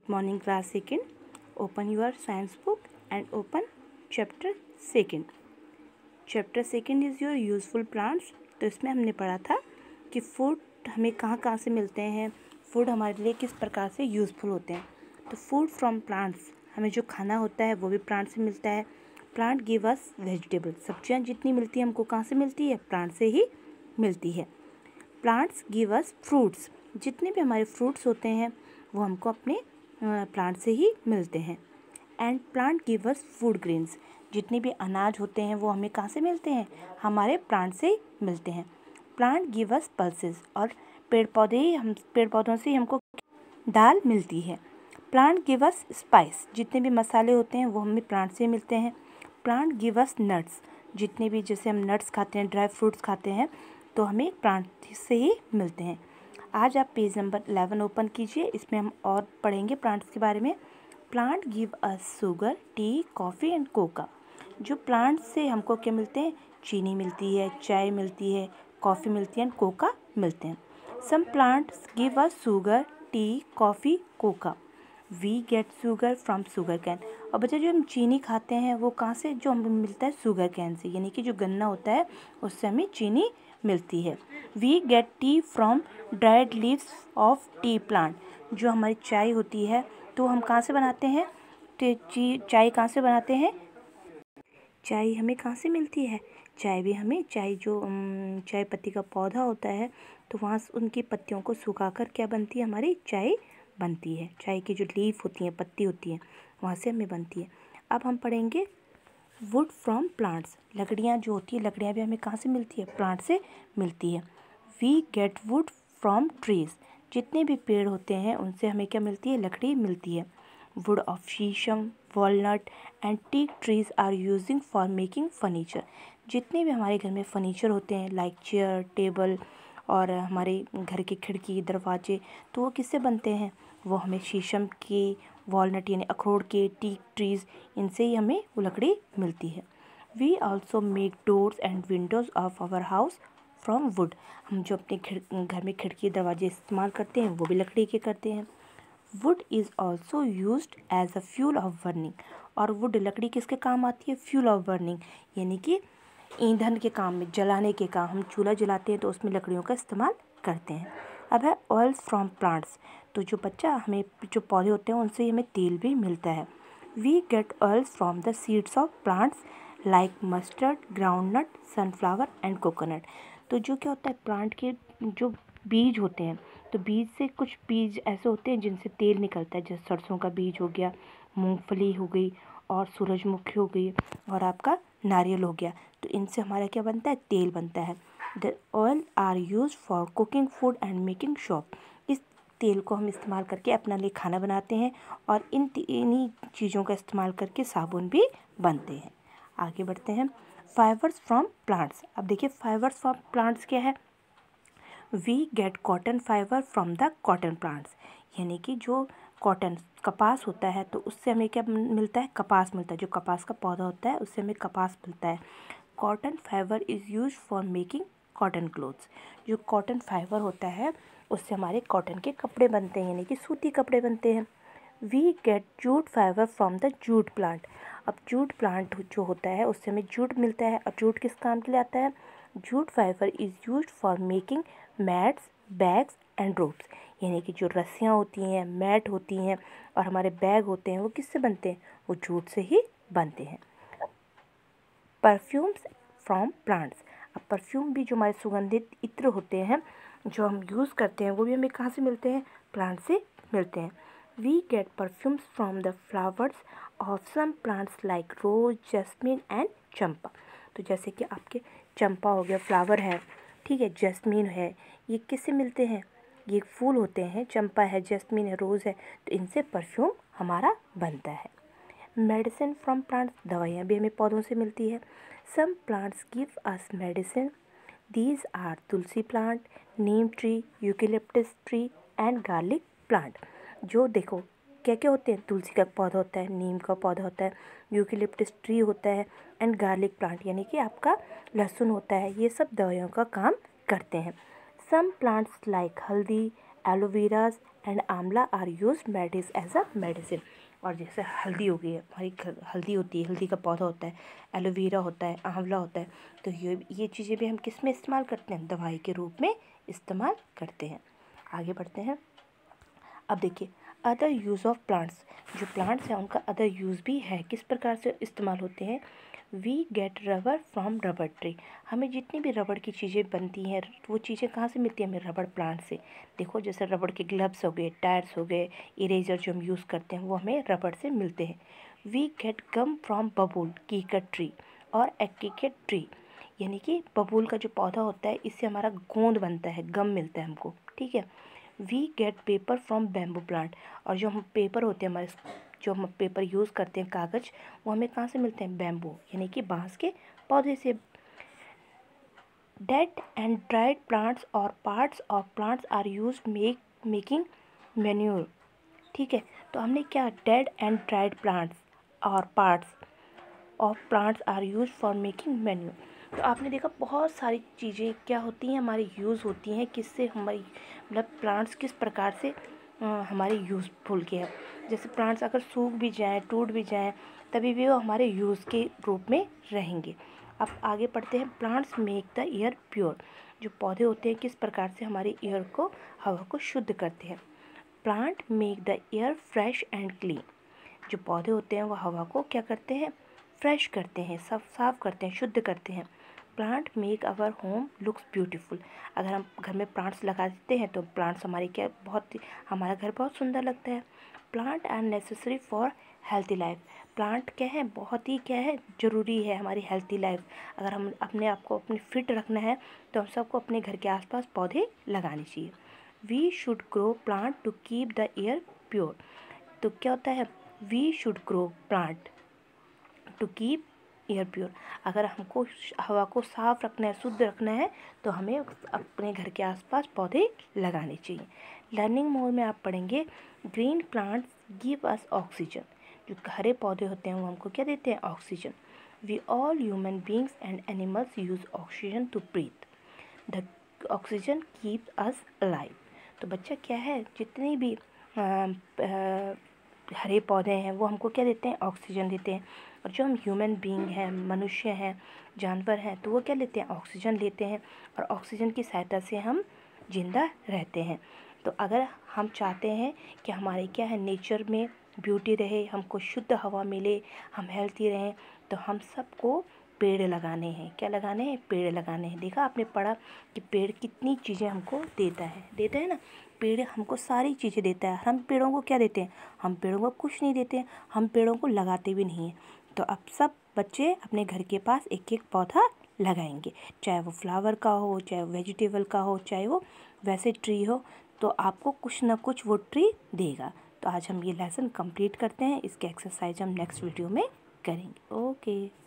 Morning class second. Open your science book and open chapter second. Chapter second is your useful plants. तो इसमें हमने पढ़ा था कि फूड हमें कहाँ कहाँ से मिलते हैं, फूड हमारे लिए किस प्रकार से यूज़फुल होते हैं. तो फूड फ्रॉम प्लांट्स, हमें जो खाना होता है वो भी प्लांट से मिलता है. प्लांट गिव अस वेजिटेबल, सब्जियाँ जितनी मिलती हैं हमको कहाँ से मिलती है, प्लांट से ही मिलती है. प्लांट्स गिव अस फ्रूट्स, जितने भी हमारे फ्रूट्स होते हैं वो हमको अपने प्लांट से ही मिलते हैं. And plant give us food grains, जितने भी अनाज होते हैं वो हमें कहाँ से मिलते हैं, हमारे प्लांट से ही मिलते हैं. प्लांट गिव अस पल्सेस, और पेड़ पौधों से हमको दाल मिलती है. प्लांट गिव अस स्पाइस, जितने भी मसाले होते हैं वो हमें प्लांट से मिलते हैं. प्लांट गिव अस नट्स, जितने भी जैसे हम नट्स खाते हैं, ड्राई फ्रूट्स खाते हैं, तो हमें प्लांट से ही मिलते हैं. आज आप पेज नंबर 11 ओपन कीजिए. इसमें हम और पढ़ेंगे प्लांट्स के बारे में. Plant give us sugar, tea, coffee and Coca. जो प्लांट से हमको क्या मिलते हैं, चीनी मिलती है, चाय मिलती है, कॉफ़ी मिलती है एंड कोका मिलते हैं. Some plants give us sugar, tea, coffee, coca. We get sugar from sugar cane. और बच्चा जो हम चीनी खाते हैं वो कहाँ से, जो हमें मिलता है शुगर कैन से, यानी कि जो गन्ना होता है उससे हमें चीनी मिलती है. We get tea from dried leaves of tea plant. जो हमारी चाय होती है तो हम कहाँ से बनाते हैं, तो चाय कहाँ से बनाते हैं, चाय हमें कहाँ से मिलती है, चाय भी हमें जो चाय पत्ती का पौधा होता है तो वहाँ उनकी पत्तियों को सुखाकर क्या बनती है, हमारी चाय बनती है. चाय की जो लीफ होती हैं, पत्ती होती हैं, वहाँ से हमें बनती है. अब हम पढ़ेंगे वुड फ्रॉम प्लांट्स. लकड़ियाँ जो होती है, लकड़ियाँ भी हमें कहाँ से मिलती है, प्लांट से मिलती है. We get wood from trees. जितने भी पेड़ होते हैं उनसे हमें क्या मिलती है, लकड़ी मिलती है. Wood of sheesham, walnut and teak trees are using for making furniture. जितने भी हमारे घर में फर्नीचर होते हैं लाइक चेयर, टेबल और हमारे घर की खिड़की, दरवाजे, तो वो किससे बनते हैं, वो हमें शीशम की, वॉलनट यानी अखरोट के, टीक ट्रीज़, इनसे ही हमें वो लकड़ी मिलती है. We also make doors and windows of our house from wood. हम जो अपने घर में खिड़की, दरवाजे इस्तेमाल करते हैं वो भी लकड़ी के करते हैं. Wood is also used as a fuel of burning. और वुड, लकड़ी किसके काम आती है, फ्यूल ऑफ बर्निंग, यानी कि ईंधन के काम में, जलाने के काम. हम चूल्हा जलाते हैं तो उसमें लकड़ियों का इस्तेमाल करते हैं. अब है ऑयल्स फ्रॉम प्लांट्स. तो जो बच्चा हमें जो पौधे होते हैं उनसे हमें तेल भी मिलता है. We get oils from the seeds of plants like mustard, groundnut, sunflower and coconut. तो जो क्या होता है, प्लांट के जो बीज होते हैं, तो बीज से कुछ बीज ऐसे होते हैं जिनसे तेल निकलता है. जैसे सरसों का बीज हो गया, मूंगफली हो गई और सूरजमुखी हो गई और आपका नारियल हो गया. तो इनसे हमारा क्या बनता है, तेल बनता है. The oil are use for cooking food and making soap. इस तेल को हम इस्तेमाल करके अपने लिए खाना बनाते हैं और इन्हीं चीज़ों का इस्तेमाल करके साबुन भी बनते हैं. आगे बढ़ते हैं. Fibres from plants. अब देखिए फाइबर्स फ्रॉम प्लांट्स क्या है. We get cotton fibre from the cotton plants. यानी कि जो कॉटन, कपास होता है तो उससे हमें क्या मिलता है, कपास मिलता है. जो कपास का पौधा होता है उससे हमें कपास मिलता है. Cotton fibre is use for making cotton clothes. जो कॉटन फाइबर होता है उससे हमारे कॉटन के कपड़े बनते हैं, यानी कि सूती कपड़े बनते हैं. We get jute fibre from the jute plant. अब जूट प्लांट जो होता है उससे हमें जूट मिलता है. और जूट किस काम के लिए आता है, jute fibre is use for making mats, bags and ropes. यानी कि जो रस्सियाँ होती हैं, मैट होती हैं और हमारे बैग होते हैं वो किससे बनते हैं, वो जूट से ही बनते हैं. Perfumes from plants. अब परफ्यूम भी, जो हमारे सुगंधित इत्र होते हैं जो हम यूज़ करते हैं, वो भी हमें कहाँ से मिलते हैं, प्लांट से मिलते हैं. We get perfumes from the flowers of some plants like rose, jasmine and champa. तो जैसे कि आपके चंपा हो गया, फ्लावर है, ठीक है, जैस्मिन है, ये किससे मिलते हैं, ये फूल होते हैं. चंपा है, जैस्मिन है, रोज़ है, तो इनसे परफ्यूम हमारा बनता है. Medicine from plants. दवाइयाँ भी हमें पौधों से मिलती है. Some plants give us medicine. These are tulsi plant, neem tree, eucalyptus tree and garlic plant. जो देखो क्या क्या होते हैं, तुलसी का पौधा होता है, नीम का पौधा होता है, यूकेलिप्टस ट्री होता है एंड गार्लिक प्लांट यानी कि आपका लहसुन होता है. ये सब दवाइयों का काम करते हैं. Some plants like haldi, aloe veras and amla are use as a medicine. और जैसे हल्दी हो गई है, हमारी हल्दी होती है, हल्दी का पौधा होता है, एलोवेरा होता है, आंवला होता है, तो ये चीज़ें भी हम किस में इस्तेमाल करते हैं, दवाई के रूप में इस्तेमाल करते हैं। आगे बढ़ते हैं। अब देखिए अदर यूज़ ऑफ प्लांट्स, जो प्लांट्स हैं उनका अदर यूज़ भी है, किस प्रकार से इस्तेमाल होते हैं। We get rubber from rubber tree, हमें जितनी भी रबड़ की चीज़ें बनती हैं वो चीज़ें कहाँ से मिलती हैं, हमें रबड़ प्लांट से। देखो जैसे रबड़ के ग्लव्स हो गए, टायर्स हो गए, इरेजर जो हम यूज़ करते हैं वो हमें रबड़ से मिलते हैं। वी गेट गम फ्रॉम बबूल कीकर ट्री और एक्कीकेट ट्री, यानी कि बबूल का जो पौधा होता है इससे हमारा गोंद बनता है, गम मिलता है हमको, ठीक है। We get paper from bamboo plant, और जो हम पेपर होते हैं हमारे, जो हम पेपर यूज़ करते हैं कागज़, वो हमें कहाँ से मिलते हैं, बैम्बू यानी कि बांस के पौधे से। डेड एंड ड्राइड प्लांट्स और parts of plants are use making manure, ठीक है। तो हमने क्या, डेड एंड ड्राइड प्लांट्स और parts of plants are use for making manure. तो आपने देखा बहुत सारी चीज़ें क्या होती हैं, हमारी यूज़ होती हैं, किससे हमारी मतलब प्लांट्स किस प्रकार से हमारे यूज़फुल के हैं। जैसे प्लांट्स अगर सूख भी जाएं, टूट भी जाएं, तभी भी वो हमारे यूज़ के रूप में रहेंगे। अब आगे पढ़ते हैं। Plants make the air pure, जो पौधे होते हैं किस प्रकार से हमारे एयर को, हवा को शुद्ध करते हैं। Plant make the air fresh and clean, जो पौधे होते हैं वो हवा को क्या करते हैं, फ्रेश करते हैं, साफ करते हैं, शुद्ध करते हैं। Plant make our home looks beautiful, अगर हम घर में प्लांट्स लगा देते हैं तो प्लांट्स हमारे क्या, हमारा घर बहुत सुंदर लगता है। Plant are necessary for healthy life, plant क्या है, बहुत ही क्या है, ज़रूरी है हमारी हेल्थी लाइफ। अगर हम अपने आप को अपने फिट रखना है तो हम सबको अपने घर के आसपास पौधे लगाने चाहिए। We should grow plant to keep the air pure, तो क्या होता है, we should grow plant to keep air pure, अगर हमको हवा को साफ रखना है, शुद्ध रखना है, तो हमें अपने घर के आसपास पौधे लगाने चाहिए। लर्निंग मोड में आप पढ़ेंगे ग्रीन प्लांट्स गिव अस ऑक्सीजन, जो हरे पौधे होते हैं वो हमको क्या देते हैं, oxygen. We all human beings and animals use oxygen to breathe, the oxygen keeps us alive. तो बच्चा क्या है, जितनी भी हरे पौधे हैं वो हमको क्या देते हैं, ऑक्सीजन देते हैं। और जो हम ह्यूमन बीइंग हैं, मनुष्य हैं, जानवर हैं, तो वो क्या लेते हैं, ऑक्सीजन लेते हैं, और ऑक्सीजन की सहायता से हम जिंदा रहते हैं। तो अगर हम चाहते हैं कि हमारे क्या है, नेचर में ब्यूटी रहे, हमको शुद्ध हवा मिले, हम हेल्थी रहें, तो हम सबको पेड़ लगाने हैं। क्या लगाने हैं, पेड़ लगाने हैं। देखा आपने पढ़ा कि पेड़ कितनी चीज़ें हमको देता है ना, पेड़ हमको सारी चीज़ें देता है। हम पेड़ों को क्या देते हैं, हम पेड़ों को कुछ नहीं देते हैं, हम पेड़ों को लगाते भी नहीं हैं। तो अब सब बच्चे अपने घर के पास एक एक पौधा लगाएंगे, चाहे वो फ्लावर का हो, चाहे वेजिटेबल का हो, चाहे वो वैसे ट्री हो, तो आपको कुछ ना कुछ वो ट्री देगा। तो आज हम ये लेसन कंप्लीट करते हैं, इसके एक्सरसाइज हम नेक्स्ट वीडियो में करेंगे। ओके।